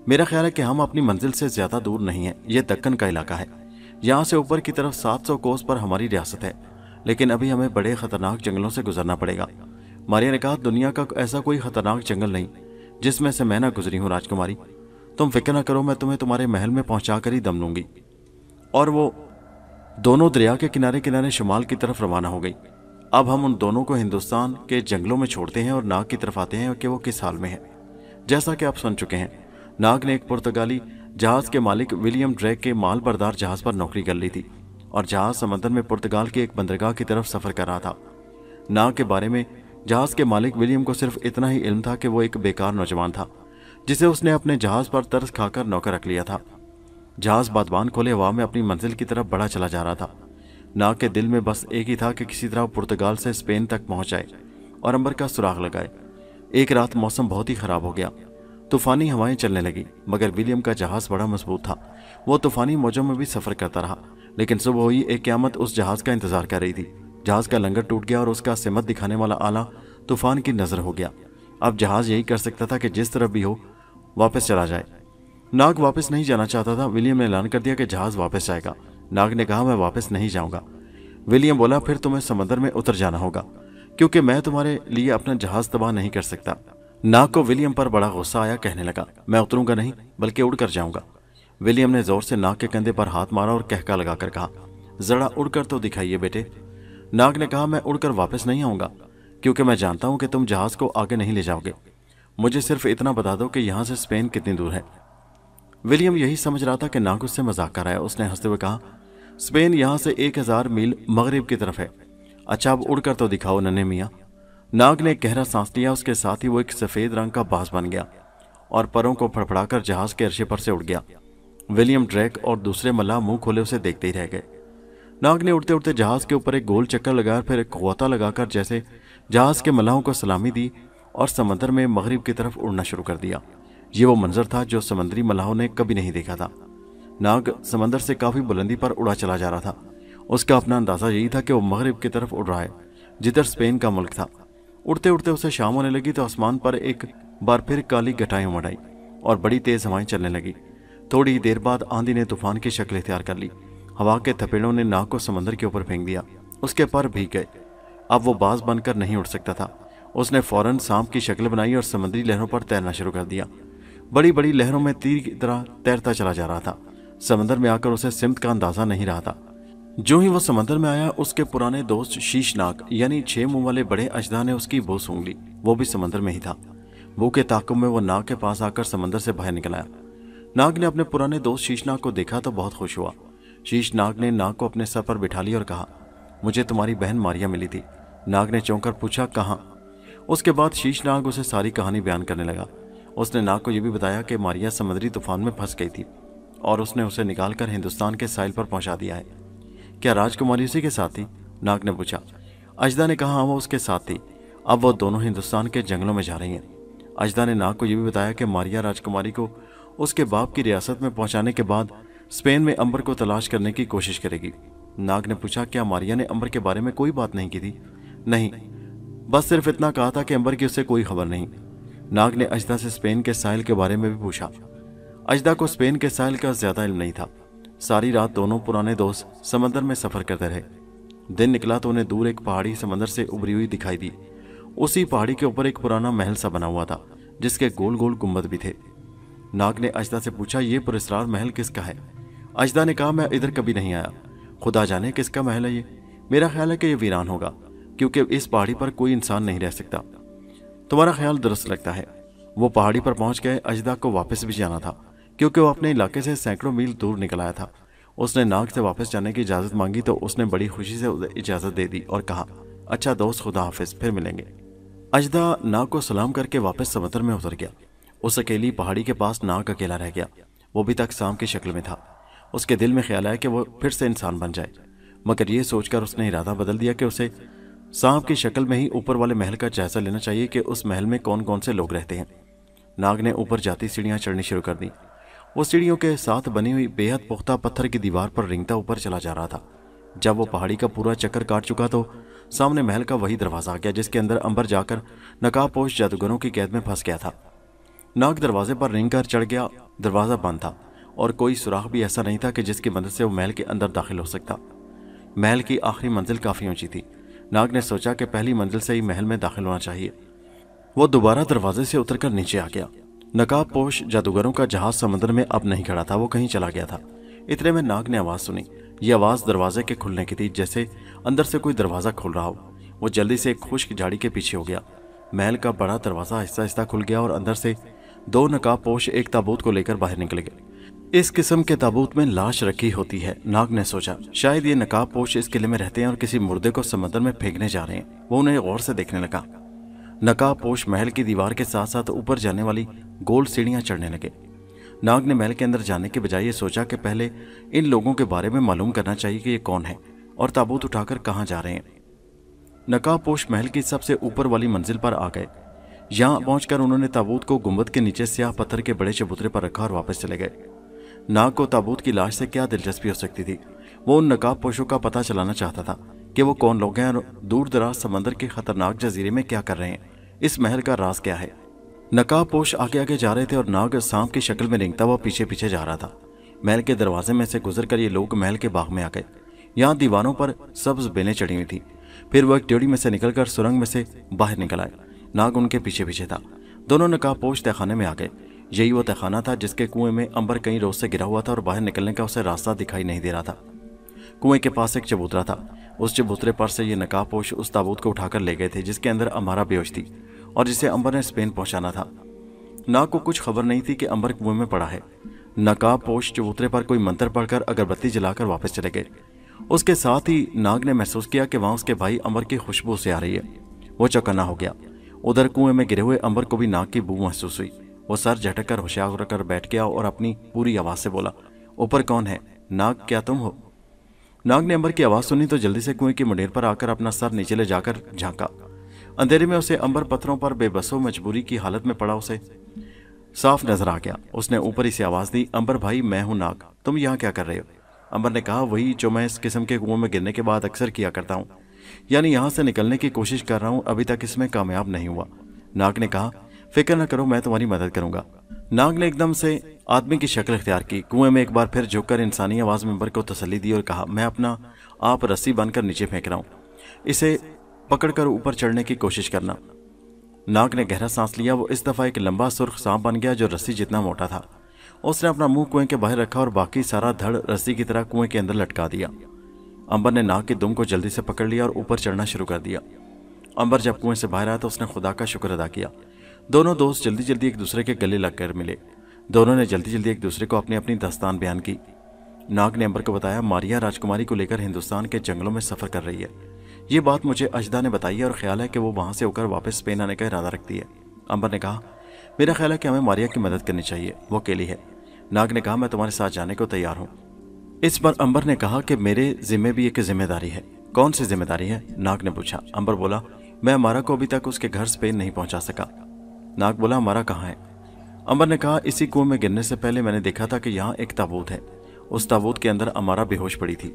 मेरा ख्याल है कि हम अपनी मंजिल से ज्यादा दूर नहीं है। यह दक्कन का इलाका है। यहाँ से ऊपर की तरफ 700 कोस पर हमारी रियासत है, लेकिन अभी हमें बड़े खतरनाक जंगलों से गुजरना पड़ेगा। मारिया ने कहा, दुनिया का ऐसा कोई खतरनाक जंगल नहीं जिसमें से मैं ना गुजरी हूँ राजकुमारी। तुम फिक्र न करो, मैं तुम्हें तुम्हारे महल में पहुंचा कर ही दम लूंगी। और वो दोनों दरिया के किनारे किनारे शुमाल की तरफ रवाना हो गई। अब हम उन दोनों को हिंदुस्तान के जंगलों में छोड़ते हैं और नाग की तरफ आते हैं कि वो किस हाल में है। जैसा कि आप सुन चुके हैं, नाग ने एक पुर्तगाली जहाज के मालिक विलियम ड्रेक के माल बरदार जहाज पर नौकरी कर ली थी और जहाज समंदर में पुर्तगाल की एक बंदरगाह की तरफ सफर कर रहा था। नाग के बारे में जहाज के मालिक विलियम को सिर्फ इतना ही इल्म था कि वो एक बेकार नौजवान था जिसे उसने अपने जहाज पर तरस खाकर नौकर रख लिया था। जहाज बादबान खोले हवा में अपनी मंजिल की तरफ बढ़ा चला जा रहा था। नाग के दिल में बस एक ही था कि किसी तरह पुर्तगाल से स्पेन तक पहुंच जाए और अंबर का सुराग लगाए। एक रात मौसम बहुत ही खराब हो गया। तूफानी हवाएं चलने लगी, मगर विलियम का जहाज बड़ा मजबूत था। वो तूफानी मौजों में भी सफर करता रहा, लेकिन सुबह हुई एक क़यामत उस जहाज का इंतजार कर रही थी। जहाज का लंगर टूट गया और उसका सिमत दिखाने वाला आला तूफान की नजर हो गया। अब जहाज यही कर सकता था कि जिस तरफ भी हो वापस चला जाए। नाग वापस नहीं जाना चाहता था। विलियम ने ऐलान कर दिया कि जहाज वापस जाएगा। नाग ने कहा, मैं वापस नहीं जाऊंगा। विलियम बोला, फिर तुम्हें समंदर में उतर जाना होगा, क्योंकि मैं तुम्हारे लिए अपना जहाज तबाह नहीं कर सकता। नाग को विलियम पर बड़ा गुस्सा आया, कहने लगा, मैं उतरूंगा नहीं बल्कि उड़ कर जाऊंगा। विलियम ने जोर से नाग के कंधे पर हाथ मारा और कहका लगाकर कहा, जरा उड़कर तो दिखाइए बेटे। नाग ने कहा, मैं उड़कर वापस नहीं आऊंगा, क्योंकि मैं जानता हूं कि तुम जहाज को आगे नहीं ले जाओगे। मुझे सिर्फ इतना बता दो कि यहां से स्पेन कितनी दूर है। विलियम यही समझ रहा था कि नाग उससे मजाक कर रहा है। उसने हंसते हुए कहा, स्पेन यहां से 1000 मील मगरिब की तरफ है। अच्छा, अब उड़कर तो दिखाओ नन्हे मियाँ। नाग ने एक गहरा सांस लिया। उसके साथ ही वो एक सफेद रंग का बाज बन गया और परों को फड़फड़ाकर जहाज के अर्शे पर से उड़ गया। विलियम, ड्रैक और दूसरे मल्लाह मुंह खोले उसे देखते ही रह गए। नाग ने उड़ते उड़ते जहाज के ऊपर एक गोल चक्कर लगाया, फिर एक गोता लगाकर जैसे जहाज के मल्लाहों को सलामी दी और समंदर में मगरिब की तरफ उड़ना शुरू कर दिया। ये वो मंजर था जो समंदरी मल्लाहों ने कभी नहीं देखा था। नाग समंदर से काफी बुलंदी पर उड़ा चला जा रहा था। उसका अपना अंदाजा यही था कि वो मगरिब की तरफ उड़ रहा है, जिधर स्पेन का मुल्क था। उड़ते उड़ते उसे शाम होने लगी तो आसमान पर एक बार फिर काली घटाएं उमड़ आई और बड़ी तेज हवाएं चलने लगी। थोड़ी देर बाद आंधी ने तूफान की शक्ल इख्तियार कर ली। हवा के थपेड़ों ने नाग को समंदर के ऊपर फेंक दिया। उसके पर भीग गए। अब वो बाज बनकर नहीं उड़ सकता था। उसने फौरन सांप की शक्ल बनाई और समुद्री लहरों पर तैरना शुरू कर दिया। बड़ी बड़ी लहरों में तीर की तरह तैरता चला जा रहा था। समंदर में आकर उसे सिमत का अंदाजा नहीं रहा था। जो ही वो समंदर में आया, उसके पुराने दोस्त शीशनाग यानी 6 मुंह वाले बड़े अजदा ने उसकी बो सूंघ ली। वो भी समंदर में ही था। बो के ताक़ुब में वो नाग के पास आकर समंदर से बाहर निकल आया। नाग ने अपने पुराने दोस्त शीशनाग को देखा तो बहुत खुश हुआ। शीशनाग ने नाग को अपने सर पर बिठा लिया और कहा, मुझे तुम्हारी बहन मारिया मिली थी। नाग ने चौंक कर पूछा, कहाँ? उसके बाद शीशनाग उसे सारी कहानी बयान करने लगा। उसने नाग को यह भी बताया कि मारिया समुद्री तूफान में फंस गई थी और उसने उसे निकालकर हिंदुस्तान के साहिल पर पहुंचा दिया है। क्या राजकुमारी उसी के साथ थी? नाग ने पूछा। अजदा ने कहा, हाँ, वो उसके साथ थी। अब वो दोनों हिंदुस्तान के जंगलों में जा रही हैं। अजदा ने नाग को यह भी बताया कि मारिया राजकुमारी को उसके बाप की रियासत में पहुंचाने के बाद स्पेन में अंबर को तलाश करने की कोशिश करेगी। नाग ने पूछा, क्या मारिया ने अंबर के बारे में कोई बात नहीं की थी? नहीं, बस सिर्फ इतना कहा था कि अंबर की उससे कोई खबर नहीं। नाग ने अजदा से स्पेन के साहिल के बारे में भी पूछा। अजदा को स्पेन के साहिल का ज्यादा इल्म नहीं था। सारी रात दोनों पुराने दोस्त समंदर में सफर करते रहे। दिन निकला तो उन्हें दूर एक पहाड़ी समंदर से उभरी हुई दिखाई दी। उसी पहाड़ी के ऊपर एक पुराना महल सा बना हुआ था, जिसके गोल गोल गुंबद भी थे। नाग ने अजदा से पूछा, ये पुरस्कार महल किसका है? अजदा ने कहा, मैं इधर कभी नहीं आया, खुदा जाने किसका महल है ये। मेरा ख्याल है कि ये वीरान होगा, क्योंकि इस पहाड़ी पर कोई इंसान नहीं रह सकता। तुम्हारा ख्याल दुरुस्त लगता है। वो पहाड़ी पर पहुंच गए। अजदा को वापस भी जाना था, क्योंकि वो अपने इलाके से सैकड़ों मील दूर निकल आया था। उसने नाग से वापस जाने की इजाज़त मांगी तो उसने बड़ी खुशी से उसे इजाज़त दे दी और कहा, अच्छा दोस्त, खुदा हाफिज, फिर मिलेंगे। अजदा नाग को सलाम करके वापस समुद्र में उतर गया। उस अकेली पहाड़ी के पास नाग अकेला रह गया। वो भी तक सांप की शक्ल में था। उसके दिल में ख्याल आया कि वो फिर से इंसान बन जाए, मगर ये सोचकर उसने इरादा बदल दिया कि उसे सांप की शक्ल में ही ऊपर वाले महल का जायजा लेना चाहिए कि उस महल में कौन कौन से लोग रहते हैं। नाग ने ऊपर जाती सीढ़ियां चढ़नी शुरू कर दी। वो सीढ़ियों के साथ बनी हुई बेहद पुख्ता पत्थर की दीवार पर रेंगता ऊपर चला जा रहा था। जब वो पहाड़ी का पूरा चक्कर काट चुका तो सामने महल का वही दरवाजा आ गया जिसके अंदर अंबर जाकर नकाबपोश जादूगरों की कैद में फंस गया था। नाग दरवाजे पर रेंग कर चढ़ गया। दरवाजा बंद था और कोई सुराख भी ऐसा नहीं था कि जिसकी मदद से वो महल के अंदर दाखिल हो सकता। महल की आखिरी मंजिल काफी ऊंची थी। नाग ने सोचा कि पहली मंजिल से ही महल में दाखिल होना चाहिए। वो दोबारा दरवाजे से उतरकर नीचे आ गया। नकाबपोश जादूगरों का जहाज समुद्र में अब नहीं खड़ा था, वो कहीं चला गया था। इतने में नाग ने आवाज सुनी। ये आवाज दरवाजे के खुलने की थी, जैसे अंदर से कोई दरवाजा खुल रहा हो। वो जल्दी से एक खुश्क झाड़ी के पीछे हो गया। महल का बड़ा दरवाजा आहिस्ता आहिस्ता खुल गया और अंदर से 2 नकाबपोश एक ताबूत को लेकर बाहर निकल गए। इस किस्म के ताबूत में लाश रखी होती है। नाग ने सोचा, शायद ये नकाबपोश इस किले में रहते हैं और किसी मुर्दे को समुद्र में फेंकने जा रहे हैं। वो उन्हें गौर से देखने लगा। नकाबपोश महल की दीवार के साथ साथ ऊपर जाने वाली गोल सीढ़ियां चढ़ने लगे। नाग ने महल के अंदर जाने के बजाय ये सोचा कि पहले इन लोगों के बारे में मालूम करना चाहिए कि ये कौन है और ताबूत उठाकर कहाँ जा रहे हैं। नकाबपोश महल की सबसे ऊपर वाली मंजिल पर आ गए। यहाँ पहुंचकर उन्होंने ताबूत को गुंबद के नीचे स्याह पत्थर के बड़े चबूतरे पर रखा और वापस चले गए। नाग को ताबूत की लाश से क्या दिलचस्पी हो सकती थी। वो उन नकाबपोशों का पता चलाना चाहता था कि वो कौन लोग हैं और दूर दराज समंदर के खतरनाक जजीरे में क्या कर रहे हैं। इस महल का राज क्या है। नकाबपोश आगे आगे जा रहे थे और नाग सांप की शक्ल में रेंगता हुआ पीछे पीछे जा रहा था। महल के दरवाजे में से गुजरकर ये लोग महल के बाग में आ गए। यहाँ दीवारों पर सब्ज बेलें चढ़ी हुई थी। फिर वो एक ड्योढ़ी में से निकलकर सुरंग में से बाहर निकल आए। नाग उनके पीछे पीछे था। दोनों नकाबपोश तहखाने में आ गए। यही वो तहखाना था जिसके कुएं में अंबर कई रोज से गिरा हुआ था और बाहर निकलने का उसे रास्ता दिखाई नहीं दे रहा था। कुएं के पास एक चबूतरा था। उस चबूतरे पर से ये नकाबपोश उस ताबूत को उठाकर ले गए थे जिसके अंदर अमारा बेहोश थी और जिसे अंबर ने स्पेन पहुंचाना था। नाग को कुछ खबर नहीं थी कि अंबर कुएं में पड़ा है। नकाबपोश चबूतरे पर कोई मंत्र पढ़कर अगरबत्ती जलाकर वापस चले गए। उसके साथ ही नाग ने महसूस किया कि वहां उसके भाई अंबर की खुशबू से आ रही है। वो चौकन्ना हो गया। उधर कुएं में गिरे हुए अंबर को भी नाग की बू महसूस हुई। वो सर झटक कर होशियार होकर बैठ गया और अपनी पूरी आवाज से बोला, ऊपर कौन है? नाग, क्या तुम हो? नाग ने अंबर की आवाज सुनी तो जल्दी से कुएं की मुंडेर पर आकर अपना सर नीचे ले जाकर झांका। अंधेरे में उसे अंबर पत्थरों पर बेबसो मजबूरी की हालत में पड़ा उसे साफ नजर आ गया। उसने ऊपर ही से आवाज दी, अंबर भाई, मैं हूं नाग, तुम यहाँ क्या कर रहे हो? अंबर ने कहा, वही जो मैं इस किस्म के कुएं में गिरने के बाद अक्सर किया करता हूँ, यानी यहाँ से निकलने की कोशिश कर रहा हूँ, अभी तक इसमें कामयाब नहीं हुआ। नाग ने कहा, फिक्र न करो, मैं तुम्हारी मदद करूंगा। नाग ने एकदम से आदमी की शक्ल इख्तियार की। कुएं में एक बार फिर झुककर इंसानी आवाज में अंबर को तसल्ली दी और कहा, मैं अपना आप रस्सी बांधकर नीचे फेंक रहा हूँ, इसे पकड़कर ऊपर चढ़ने की कोशिश करना। नाग ने गहरा सांस लिया। वो इस दफा एक लंबा सुर्ख सांप बन गया जो रस्सी जितना मोटा था। उसने अपना मुंह कुएं के बाहर रखा और बाकी सारा धड़ रस्सी की तरह कुएं के अंदर लटका दिया। अंबर ने नाग की दुम को जल्दी से पकड़ लिया और ऊपर चढ़ना शुरू कर दिया। अंबर जब कुएं से बाहर आया तो उसने खुदा का शुक्र अदा किया। दोनों दोस्त जल्दी जल्दी एक दूसरे के गले लगकर मिले। दोनों ने जल्दी जल्दी एक दूसरे को अपनी अपनी दास्तान बयान की। नाग ने अंबर को बताया, मारिया राजकुमारी को लेकर हिंदुस्तान के जंगलों में सफर कर रही है। ये बात मुझे अजदा ने बताई है और ख्याल है कि वो वहां से होकर वापस स्पेन आने का इरादा रखती है। अंबर ने कहा, मेरा ख्याल है कि हमें मारिया की मदद करनी चाहिए, वो अकेली है। नाग ने कहा, मैं तुम्हारे साथ जाने को तैयार हूँ। इस पर अंबर ने कहा कि मेरे जिम्मे भी एक जिम्मेदारी है। कौन सी जिम्मेदारी है? नाग ने पूछा। अंबर बोला, मैं अमारा को अभी तक उसके घर स्पेन नहीं पहुंचा सका। नाग बोला, अमारा कहाँ है? अंबर ने कहा, इसी कुएं में गिरने से पहले मैंने देखा था कि यहाँ एक ताबूत है। उस ताबूत के अंदर अमारा बेहोश पड़ी थी।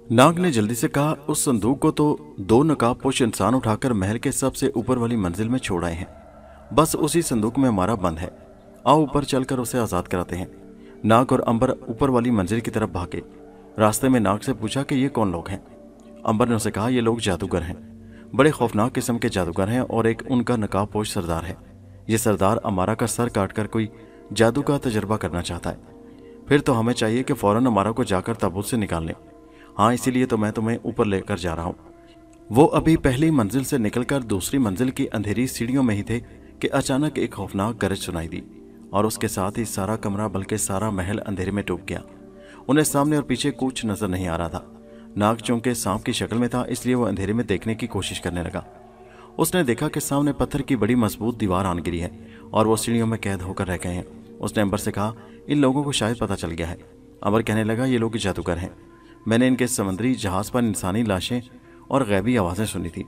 नाग ने जल्दी से कहा, उस संदूक को तो दो नकाबपोश इंसान उठाकर महल के सबसे ऊपर वाली मंजिल में छोड़ आए हैं। बस उसी संदूक में अमारा बंद है। आओ ऊपर चलकर उसे आजाद कराते हैं। नाग और अंबर ऊपर वाली मंजिल की तरफ भागे। रास्ते में नाग से पूछा कि ये कौन लोग हैं? अंबर ने उसे कहा, ये लोग जादूगर हैं, बड़े खौफनाक किस्म के जादूगर हैं और एक उनका नकाबपोश सरदार है। ये सरदार अमारा का सर काटकर कोई जादू का तजर्बा करना चाहता है। फिर तो हमें चाहिए कि फौरन अमारा को जाकर ताबूत से निकाल लें। हाँ, इसीलिए तो मैं तुम्हें ऊपर लेकर जा रहा हूँ। वो अभी पहली मंजिल से निकलकर दूसरी मंजिल की अंधेरी सीढ़ियों में ही थे कि अचानक एक खौफनाक गरज सुनाई दी और उसके साथ ही सारा कमरा बल्कि सारा महल अंधेरे में डूब गया। उन्हें सामने और पीछे कुछ नजर नहीं आ रहा था। नाग चूंकि सांप की शक्ल में था इसलिए वो अंधेरे में देखने की कोशिश करने लगा। उसने देखा कि सामने पत्थर की बड़ी मजबूत दीवार आन गिरी है और वो सीढ़ियों में कैद होकर रह गए हैं। उसने अंबर से कहा, इन लोगों को शायद पता चल गया है। अंबर कहने लगा, ये लोग जादूगर हैं। मैंने इनके समुद्री जहाज पर इंसानी लाशें और गैबी आवाज़ें सुनी थी।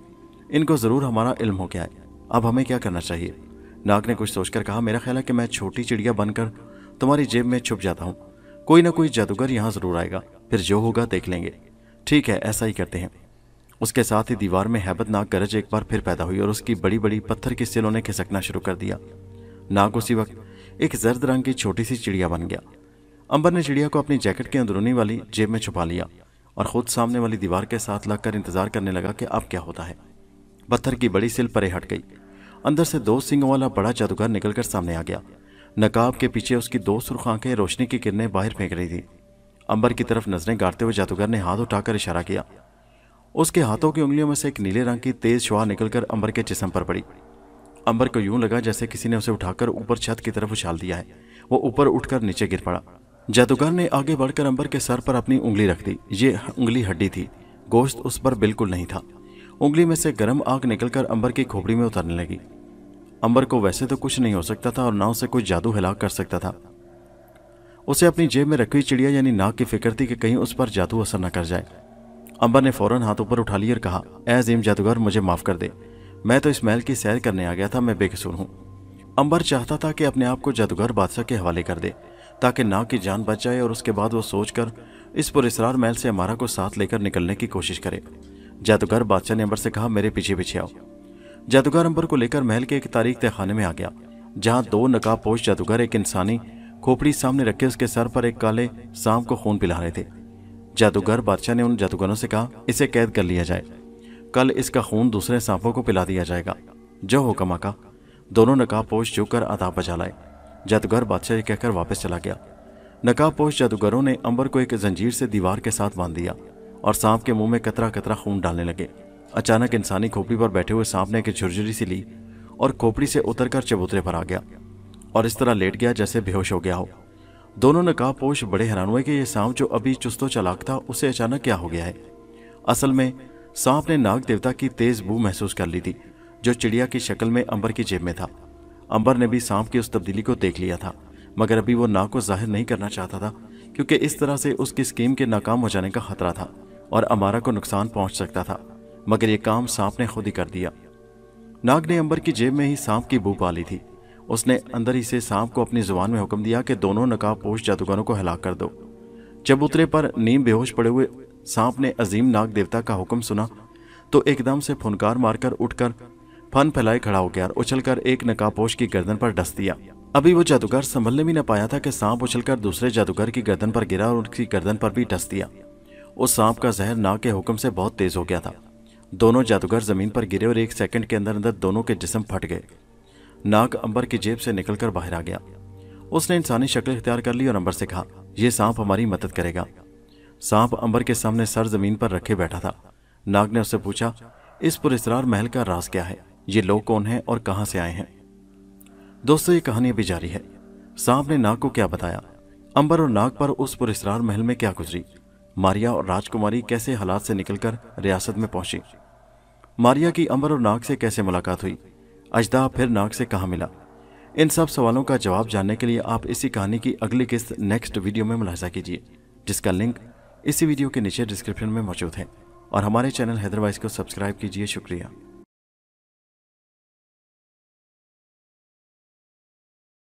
इनको ज़रूर हमारा इल्म हो गया है। अब हमें क्या करना चाहिए? नाग ने कुछ सोचकर कहा, मेरा ख्याल है कि मैं छोटी चिड़िया बनकर तुम्हारी जेब में छुप जाता हूँ। कोई ना कोई जादूगर यहाँ ज़रूर आएगा, फिर जो होगा देख लेंगे। ठीक है, ऐसा ही करते हैं। उसके साथ ही दीवार में हैबतनाक गरज एक बार फिर पैदा हुई और उसकी बड़ी बड़ी पत्थर की सिलों ने खिसकना शुरू कर दिया। नाग उसी वक्त एक जर्द रंग की छोटी सी चिड़िया बन गया। अंबर ने चिड़िया को अपनी जैकेट के अंदरूनी वाली जेब में छुपा लिया और खुद सामने वाली दीवार के साथ लगकर इंतजार करने लगा कि अब क्या होता है। पत्थर की बड़ी सिल परे हट गई। अंदर से दो सींगों वाला बड़ा जादूगर निकलकर सामने आ गया। नकाब के पीछे उसकी दो सुर्ख आंखें रोशनी की किरणें बाहर फेंक रही थी। अंबर की तरफ नजरें गाड़ते हुए जादूगर ने हाथ उठाकर इशारा किया। उसके हाथों की उंगलियों में से एक नीले रंग की तेज शुआ निकलकर अंबर के जिस्म पर पड़ी। अंबर को यूं लगा जैसे किसी ने उसे उठाकर ऊपर छत की तरफ उछाल दिया है। वो ऊपर उठकर नीचे गिर पड़ा। जादूगर ने आगे बढ़कर अंबर के सर पर अपनी उंगली रख दी। ये उंगली हड्डी थी, गोश्त उस पर बिल्कुल नहीं था। उंगली में से गर्म आग निकलकर अंबर की खोपड़ी में उतरने लगी। अंबर को वैसे तो कुछ नहीं हो सकता था और ना उसे कोई जादू हिला कर सकता था। उसे अपनी जेब में रखी हुई चिड़िया यानी नाग की फिक्र थी कि कहीं उस पर जादू असर न कर जाए। अंबर ने फौरन हाथ ऊपर उठा लिया और कहा, ऐ अजीम जादूगर, मुझे माफ कर दे। मैं तो इस महल की सैर करने आ गया था, मैं बेकसूर हूँ। अंबर चाहता था कि अपने आप को जादूगर बादशाह के हवाले कर दे ताकि नाग की जान बच जाए और उसके बाद वो सोचकर इस पुरस्रार महल से अमारा को साथ लेकर निकलने की कोशिश करे। जादूगर बादशाह ने अंबर से कहा, मेरे पीछे पीछे आओ। जादूगर अंबर को लेकर महल के एक तारीख तहखाने में आ गया जहां दो नकाबपोश जादूगर एक इंसानी खोपड़ी सामने रखे उसके सर पर एक काले सांप को खून पिला रहे थे। जादूगर बादशाह ने उन जादूगरों से कहा, इसे कैद कर लिया जाए, कल इसका खून दूसरे सांपों को पिला दिया जाएगा। जो हुक्म आका। दोनों नकाबपोश झुककर आदाब बजा लाए। जादूगर बादशाह ये कहकर वापस चला गया। नकाबपोश जादूगरों ने अंबर को एक जंजीर से दीवार के साथ बांध दिया और सांप के मुंह में कतरा कतरा खून डालने लगे। अचानक इंसानी खोपड़ी पर बैठे हुए सांप ने एक झुरझुरी सी ली और खोपड़ी से उतरकर चबूतरे पर आ गया और इस तरह लेट गया जैसे बेहोश हो गया हो। दोनों नकाबपोश बड़े हैरान हुए कि यह सांप जो अभी चुस्तो चालाक था उसे अचानक क्या हो गया है। असल में सांप ने नाग देवता की तेज बू महसूस कर ली थी जो चिड़िया की शक्ल में अंबर की जेब में था। अंबर ने भी सांप की उस तब्दीली को देख लिया था, मगर अभी वो नाग को जाहिर नहीं करना चाहता था क्योंकि इस तरह से उसकी स्कीम के नाकाम हो जाने का खतरा था और अमारा को नुकसान पहुंच सकता था। मगर ये काम सांप ने खुद ही कर दिया। नाग ने अंबर की जेब में ही सांप की बू पा ली थी। उसने अंदर ही से सांप को अपनी जुबान में हुक्म दिया कि दोनों नकाबपोश जादूगरों को हिलाक कर दो। चबूतरे पर नीम बेहोश पड़े हुए सांप ने अजीम नाग देवता का हुक्म सुना तो एकदम से फुनकार मारकर उठकर फन फैलाए खड़ा हो गया और उछलकर एक नकाबपोश की गर्दन पर डस दिया। अभी वो जादूगर संभलने भी न पाया था कि सांप उछलकर दूसरे जादूगर की गर्दन पर गिरा और उसकी गर्दन पर भी डस दिया। उस सांप का जहर नाग के हुक्म से बहुत तेज हो गया था। दोनों जादूगर जमीन पर गिरे और 1 सेकंड के अंदर अंदर दोनों के जिस्म फट गए। नाग अंबर की जेब से निकलकर बाहर आ गया। उसने इंसानी शक्ल इख्तियार कर ली और अंबर से कहा, यह सांप हमारी मदद करेगा। सांप अंबर के सामने सर जमीन पर रखे बैठा था। नाग ने उससे पूछा, इस पुरस्कार महल का राज क्या है? ये लोग कौन हैं और कहां से आए हैं? दोस्तों, ये कहानी अभी जारी है। सांप ने नाग को क्या बताया, अंबर और नाग पर उस पुरस्कार महल में क्या गुजरी, मारिया और राजकुमारी कैसे हालात से निकलकर रियासत में पहुंची, मारिया की अंबर और नाग से कैसे मुलाकात हुई, अजदा फिर नाग से कहां मिला। इन सब सवालों का जवाब जानने के लिए आप इसी कहानी की अगली किस्त नेक्स्ट वीडियो में मुलाहिजा कीजिए, जिसका लिंक इसी वीडियो के नीचे डिस्क्रिप्शन में मौजूद है। और हमारे चैनल हैदरवाइज को सब्सक्राइब कीजिए। शुक्रिया।